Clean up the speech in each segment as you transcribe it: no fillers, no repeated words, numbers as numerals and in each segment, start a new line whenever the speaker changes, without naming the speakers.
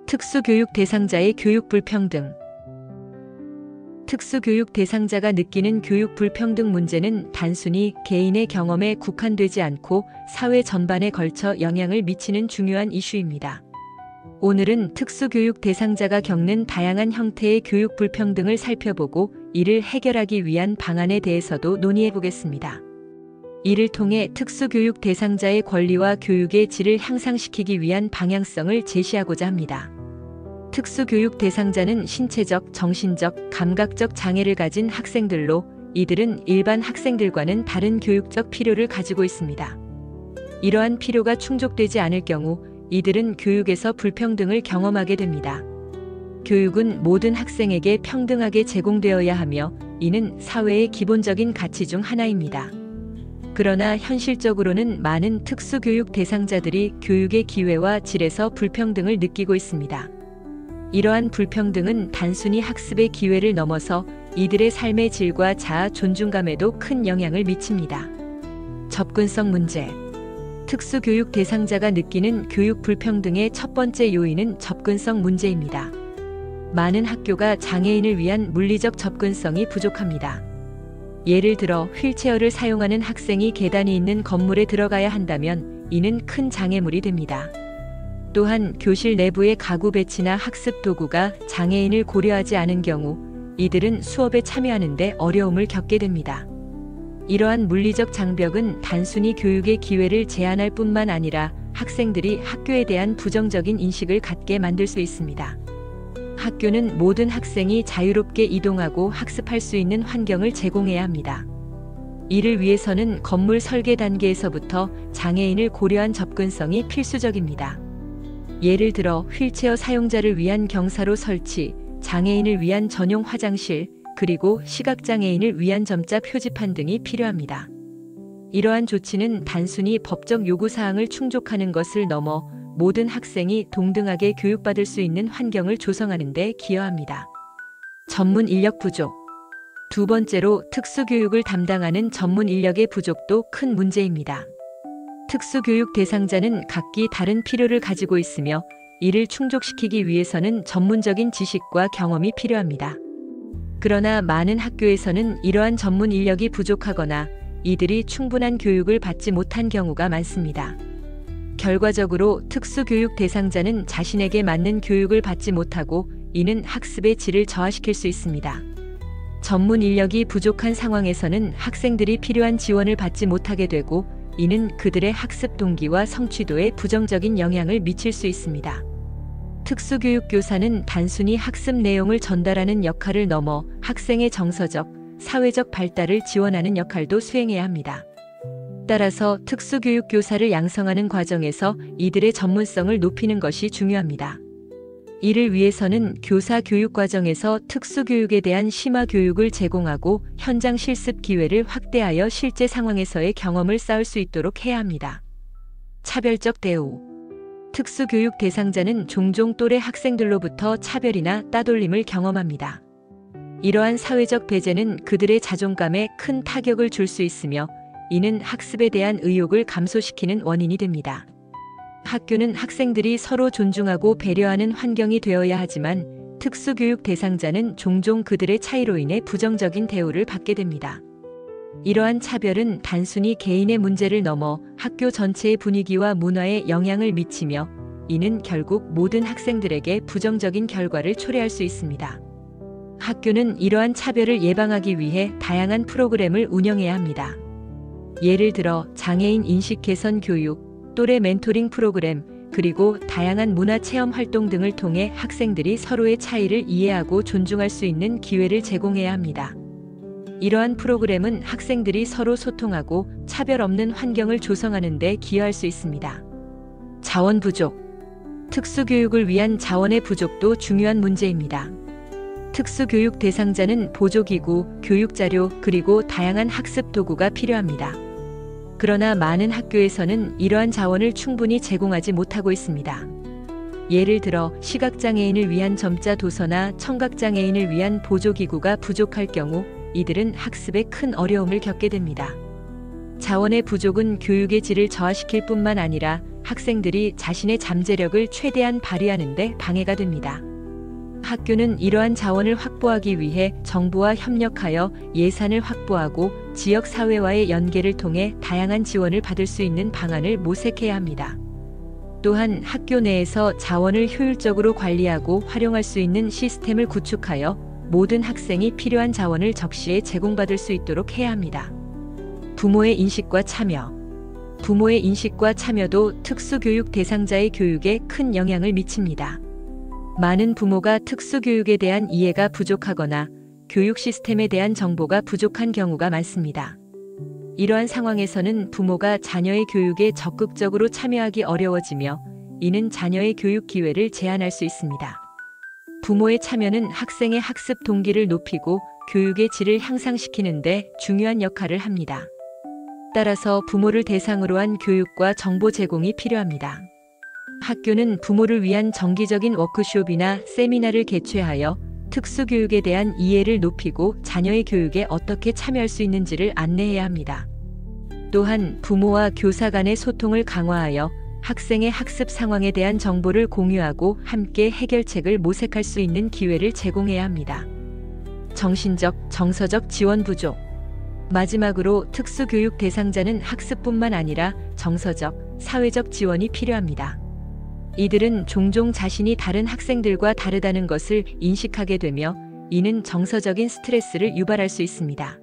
특수교육 대상자의 교육 불평등. 특수교육 대상자가 느끼는 교육 불평등 문제는 단순히 개인의 경험에 국한되지 않고 사회 전반에 걸쳐 영향을 미치는 중요한 이슈입니다. 오늘은 특수교육 대상자가 겪는 다양한 형태의 교육 불평등을 살펴보고 이를 해결하기 위한 방안에 대해서도 논의해 보겠습니다. 이를 통해 특수교육 대상자의 권리와 교육의 질을 향상시키기 위한 방향성을 제시하고자 합니다. 특수교육 대상자는 신체적, 정신적, 감각적 장애를 가진 학생들로 이들은 일반 학생들과는 다른 교육적 필요를 가지고 있습니다. 이러한 필요가 충족되지 않을 경우 이들은 교육에서 불평등을 경험하게 됩니다. 교육은 모든 학생에게 평등하게 제공되어야 하며 이는 사회의 기본적인 가치 중 하나입니다. 그러나 현실적으로는 많은 특수교육 대상자들이 교육의 기회와 질에서 불평등을 느끼고 있습니다. 이러한 불평등은 단순히 학습의 기회를 넘어서 이들의 삶의 질과 자아 존중감에도 큰 영향을 미칩니다. 접근성 문제. 특수교육 대상자가 느끼는 교육 불평등의 첫 번째 요인은 접근성 문제입니다. 많은 학교가 장애인을 위한 물리적 접근성이 부족합니다. 예를 들어 휠체어를 사용하는 학생이 계단이 있는 건물에 들어가야 한다면 이는 큰 장애물이 됩니다. 또한 교실 내부의 가구 배치나 학습 도구가 장애인을 고려하지 않은 경우 이들은 수업에 참여하는 데 어려움을 겪게 됩니다. 이러한 물리적 장벽은 단순히 교육의 기회를 제한할 뿐만 아니라 학생들이 학교에 대한 부정적인 인식을 갖게 만들 수 있습니다. 학교는 모든 학생이 자유롭게 이동하고 학습할 수 있는 환경을 제공해야 합니다. 이를 위해서는 건물 설계 단계에서부터 장애인을 고려한 접근성이 필수적입니다. 예를 들어 휠체어 사용자를 위한 경사로 설치, 장애인을 위한 전용 화장실, 그리고 시각장애인을 위한 점자 표지판 등이 필요합니다. 이러한 조치는 단순히 법적 요구사항을 충족하는 것을 넘어 모든 학생이 동등하게 교육받을 수 있는 환경을 조성하는 데 기여합니다. 전문 인력 부족. 두 번째로 특수교육을 담당하는 전문 인력의 부족도 큰 문제입니다. 특수교육 대상자는 각기 다른 필요를 가지고 있으며 이를 충족시키기 위해서는 전문적인 지식과 경험이 필요합니다. 그러나 많은 학교에서는 이러한 전문 인력이 부족하거나 이들이 충분한 교육을 받지 못한 경우가 많습니다. 결과적으로 특수교육 대상자는 자신에게 맞는 교육을 받지 못하고 이는 학습의 질을 저하시킬 수 있습니다. 전문 인력이 부족한 상황에서는 학생들이 필요한 지원을 받지 못하게 되고 이는 그들의 학습 동기와 성취도에 부정적인 영향을 미칠 수 있습니다. 특수교육 교사는 단순히 학습 내용을 전달하는 역할을 넘어 학생의 정서적, 사회적 발달을 지원하는 역할도 수행해야 합니다. 따라서 특수교육 교사를 양성하는 과정에서 이들의 전문성을 높이는 것이 중요합니다. 이를 위해서는 교사 교육 과정에서 특수교육에 대한 심화 교육을 제공하고 현장 실습 기회를 확대하여 실제 상황에서의 경험을 쌓을 수 있도록 해야 합니다. 차별적 대우. 특수교육 대상자는 종종 또래 학생들로부터 차별이나 따돌림을 경험합니다. 이러한 사회적 배제는 그들의 자존감에 큰 타격을 줄 수 있으며 이는 학습에 대한 의욕을 감소시키는 원인이 됩니다. 학교는 학생들이 서로 존중하고 배려하는 환경이 되어야 하지만 특수교육 대상자는 종종 그들의 차이로 인해 부정적인 대우를 받게 됩니다. 이러한 차별은 단순히 개인의 문제를 넘어 학교 전체의 분위기와 문화에 영향을 미치며 이는 결국 모든 학생들에게 부정적인 결과를 초래할 수 있습니다. 학교는 이러한 차별을 예방하기 위해 다양한 프로그램을 운영해야 합니다. 예를 들어 장애인 인식 개선 교육, 또래 멘토링 프로그램, 그리고 다양한 문화체험 활동 등을 통해 학생들이 서로의 차이를 이해하고 존중할 수 있는 기회를 제공해야 합니다. 이러한 프로그램은 학생들이 서로 소통하고 차별 없는 환경을 조성하는 데 기여할 수 있습니다. 자원 부족. 특수교육을 위한 자원의 부족도 중요한 문제입니다. 특수교육 대상자는 보조기구, 교육자료, 그리고 다양한 학습 도구가 필요합니다. 그러나 많은 학교에서는 이러한 자원을 충분히 제공하지 못하고 있습니다. 예를 들어 시각장애인을 위한 점자 도서나 청각장애인을 위한 보조기구가 부족할 경우 이들은 학습에 큰 어려움을 겪게 됩니다. 자원의 부족은 교육의 질을 저하시킬 뿐만 아니라 학생들이 자신의 잠재력을 최대한 발휘하는 데 방해가 됩니다. 학교는 이러한 자원을 확보하기 위해 정부와 협력하여 예산을 확보하고 지역 사회와의 연계를 통해 다양한 지원을 받을 수 있는 방안을 모색해야 합니다. 또한 학교 내에서 자원을 효율적으로 관리하고 활용할 수 있는 시스템을 구축하여 모든 학생이 필요한 자원을 적시에 제공받을 수 있도록 해야 합니다. 부모의 인식과 참여. 부모의 인식과 참여도 특수교육 대상자의 교육에 큰 영향을 미칩니다. 많은 부모가 특수교육에 대한 이해가 부족하거나 교육 시스템에 대한 정보가 부족한 경우가 많습니다. 이러한 상황에서는 부모가 자녀의 교육에 적극적으로 참여하기 어려워지며 이는 자녀의 교육 기회를 제한할 수 있습니다. 부모의 참여는 학생의 학습 동기를 높이고 교육의 질을 향상시키는 데 중요한 역할을 합니다. 따라서 부모를 대상으로 한 교육과 정보 제공이 필요합니다. 학교는 부모를 위한 정기적인 워크숍이나 세미나를 개최하여 특수교육에 대한 이해를 높이고 자녀의 교육에 어떻게 참여할 수 있는지를 안내해야 합니다. 또한 부모와 교사 간의 소통을 강화하여 학생의 학습 상황에 대한 정보를 공유하고 함께 해결책을 모색할 수 있는 기회를 제공해야 합니다. 정신적, 정서적 지원 부족. 마지막으로 특수교육 대상자는 학습뿐만 아니라 정서적, 사회적 지원이 필요합니다. 이들은 종종 자신이 다른 학생들과 다르다는 것을 인식하게 되며 이는 정서적인 스트레스를 유발할 수 있습니다.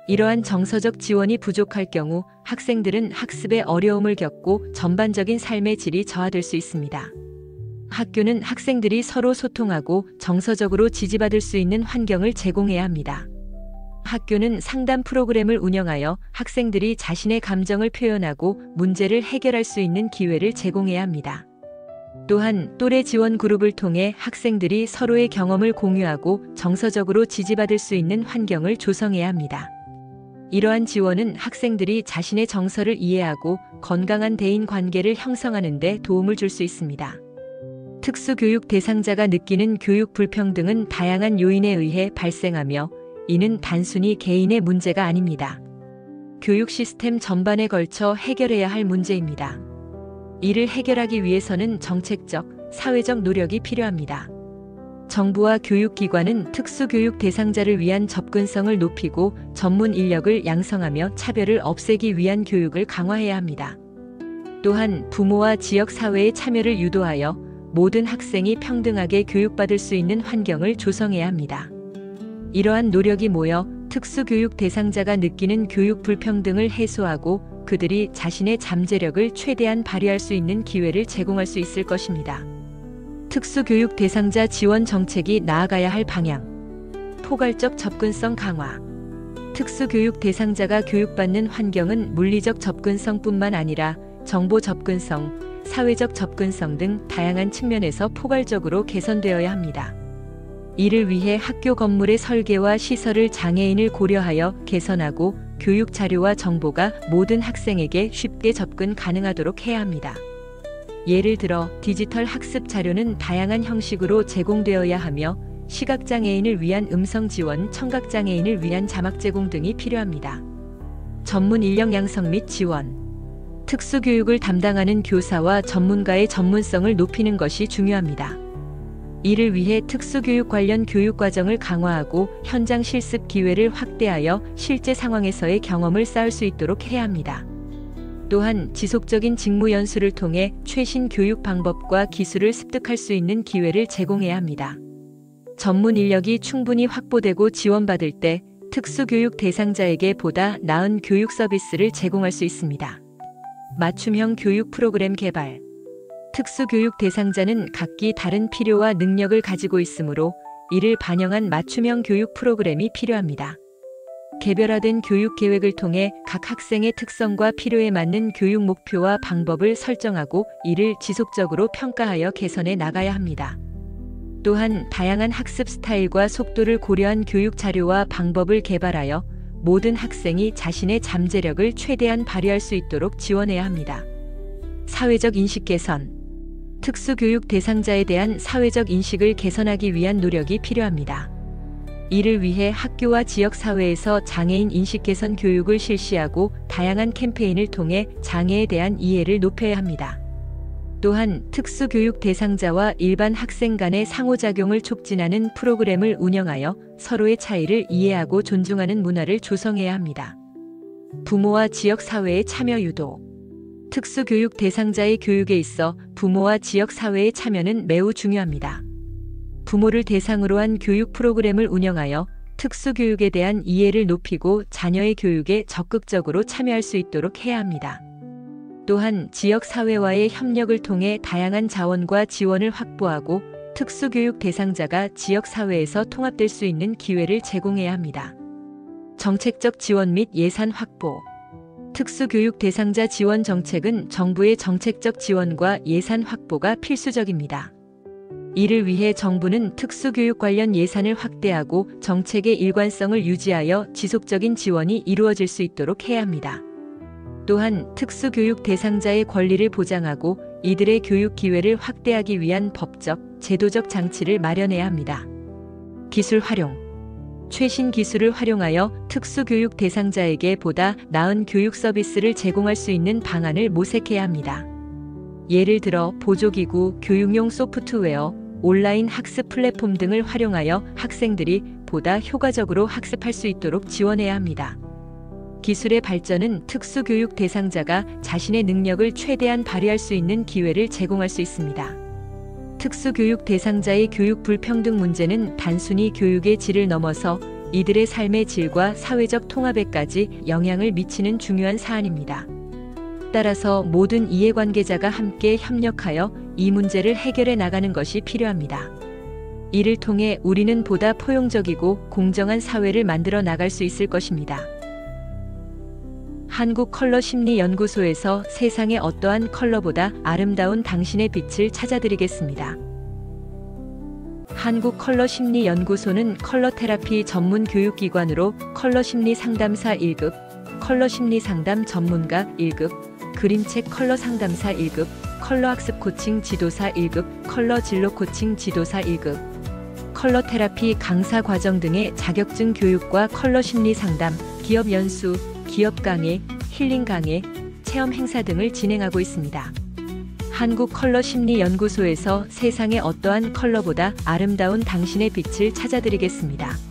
이러한 정서적 지원이 부족할 경우 학생들은 학습에 어려움을 겪고 전반적인 삶의 질이 저하될 수 있습니다. 학교는 학생들이 서로 소통하고 정서적으로 지지받을 수 있는 환경을 제공해야 합니다. 학교는 상담 프로그램을 운영하여 학생들이 자신의 감정을 표현하고 문제를 해결할 수 있는 기회를 제공해야 합니다. 또한 또래 지원 그룹을 통해 학생들이 서로의 경험을 공유하고 정서적으로 지지받을 수 있는 환경을 조성해야 합니다. 이러한 지원은 학생들이 자신의 정서를 이해하고 건강한 대인 관계를 형성하는 데 도움을 줄 수 있습니다. 특수교육 대상자가 느끼는 교육 불평등은 다양한 요인에 의해 발생하며 이는 단순히 개인의 문제가 아닙니다. 교육 시스템 전반에 걸쳐 해결해야 할 문제입니다. 이를 해결하기 위해서는 정책적, 사회적 노력이 필요합니다. 정부와 교육기관은 특수교육 대상자를 위한 접근성을 높이고 전문 인력을 양성하며 차별을 없애기 위한 교육을 강화해야 합니다. 또한 부모와 지역사회의 참여를 유도하여 모든 학생이 평등하게 교육받을 수 있는 환경을 조성해야 합니다. 이러한 노력이 모여 특수교육 대상자가 느끼는 교육 불평등을 해소하고 그들이 자신의 잠재력을 최대한 발휘할 수 있는 기회를 제공할 수 있을 것입니다. 특수교육 대상자 지원 정책이 나아가야 할 방향. 포괄적 접근성 강화. 특수교육 대상자가 교육받는 환경은 물리적 접근성뿐만 아니라 정보 접근성, 사회적 접근성 등 다양한 측면에서 포괄적으로 개선되어야 합니다. 이를 위해 학교 건물의 설계와 시설을 장애인을 고려하여 개선하고 교육 자료와 정보가 모든 학생에게 쉽게 접근 가능하도록 해야 합니다. 예를 들어 디지털 학습 자료는 다양한 형식으로 제공되어야 하며 시각장애인을 위한 음성 지원, 청각장애인을 위한 자막 제공 등이 필요합니다. 전문 인력 양성 및 지원. 특수교육을 담당하는 교사와 전문가의 전문성을 높이는 것이 중요합니다. 이를 위해 특수교육 관련 교육과정을 강화하고 현장 실습 기회를 확대하여 실제 상황에서의 경험을 쌓을 수 있도록 해야 합니다. 또한 지속적인 직무 연수를 통해 최신 교육 방법과 기술을 습득할 수 있는 기회를 제공해야 합니다. 전문 인력이 충분히 확보되고 지원받을 때 특수교육 대상자에게 보다 나은 교육 서비스를 제공할 수 있습니다. 맞춤형 교육 프로그램 개발. 특수교육 대상자는 각기 다른 필요와 능력을 가지고 있으므로 이를 반영한 맞춤형 교육 프로그램이 필요합니다. 개별화된 교육 계획을 통해 각 학생의 특성과 필요에 맞는 교육 목표와 방법을 설정하고 이를 지속적으로 평가하여 개선해 나가야 합니다. 또한 다양한 학습 스타일과 속도를 고려한 교육 자료와 방법을 개발하여 모든 학생이 자신의 잠재력을 최대한 발휘할 수 있도록 지원해야 합니다. 사회적 인식 개선. 특수교육 대상자에 대한 사회적 인식을 개선하기 위한 노력이 필요합니다. 이를 위해 학교와 지역사회에서 장애인 인식 개선 교육을 실시하고 다양한 캠페인을 통해 장애에 대한 이해를 높여야 합니다. 또한 특수교육 대상자와 일반 학생 간의 상호작용을 촉진하는 프로그램을 운영하여 서로의 차이를 이해하고 존중하는 문화를 조성해야 합니다. 부모와 지역사회의 참여 유도. 특수교육 대상자의 교육에 있어 부모와 지역사회의 참여는 매우 중요합니다. 부모를 대상으로 한 교육 프로그램을 운영하여 특수교육에 대한 이해를 높이고 자녀의 교육에 적극적으로 참여할 수 있도록 해야 합니다. 또한 지역사회와의 협력을 통해 다양한 자원과 지원을 확보하고 특수교육 대상자가 지역사회에서 통합될 수 있는 기회를 제공해야 합니다. 정책적 지원 및 예산 확보. 특수교육 대상자 지원 정책은 정부의 정책적 지원과 예산 확보가 필수적입니다. 이를 위해 정부는 특수교육 관련 예산을 확대하고 정책의 일관성을 유지하여 지속적인 지원이 이루어질 수 있도록 해야 합니다. 또한 특수교육 대상자의 권리를 보장하고 이들의 교육 기회를 확대하기 위한 법적, 제도적 장치를 마련해야 합니다. 기술 활용. 최신 기술을 활용하여 특수교육 대상자에게 보다 나은 교육 서비스를 제공할 수 있는 방안을 모색해야 합니다. 예를 들어 보조기구, 교육용 소프트웨어, 온라인 학습 플랫폼 등을 활용하여 학생들이 보다 효과적으로 학습할 수 있도록 지원해야 합니다. 기술의 발전은 특수교육 대상자가 자신의 능력을 최대한 발휘할 수 있는 기회를 제공할 수 있습니다. 특수교육 대상자의 교육 불평등 문제는 단순히 교육의 질을 넘어서 이들의 삶의 질과 사회적 통합에까지 영향을 미치는 중요한 사안입니다. 따라서 모든 이해관계자가 함께 협력하여 이 문제를 해결해 나가는 것이 필요합니다. 이를 통해 우리는 보다 포용적이고 공정한 사회를 만들어 나갈 수 있을 것입니다. 한국컬러심리연구소에서 세상의 어떠한 컬러보다 아름다운 당신의 빛을 찾아드리겠습니다. 한국컬러심리연구소는 컬러테라피 전문 교육기관으로 컬러심리 상담사 1급, 컬러심리 상담 전문가 1급, 그림책 컬러 상담사 1급, 컬러학습 코칭 지도사 1급, 컬러 진로 코칭 지도사 1급, 컬러테라피 강사 과정 등의 자격증 교육과 컬러심리 상담, 기업 연수, 기업 강의, 힐링 강의, 체험 행사 등을 진행하고 있습니다. 한국컬러심리연구소에서 세상의 어떠한 컬러보다 아름다운 당신의 빛을 찾아드리겠습니다.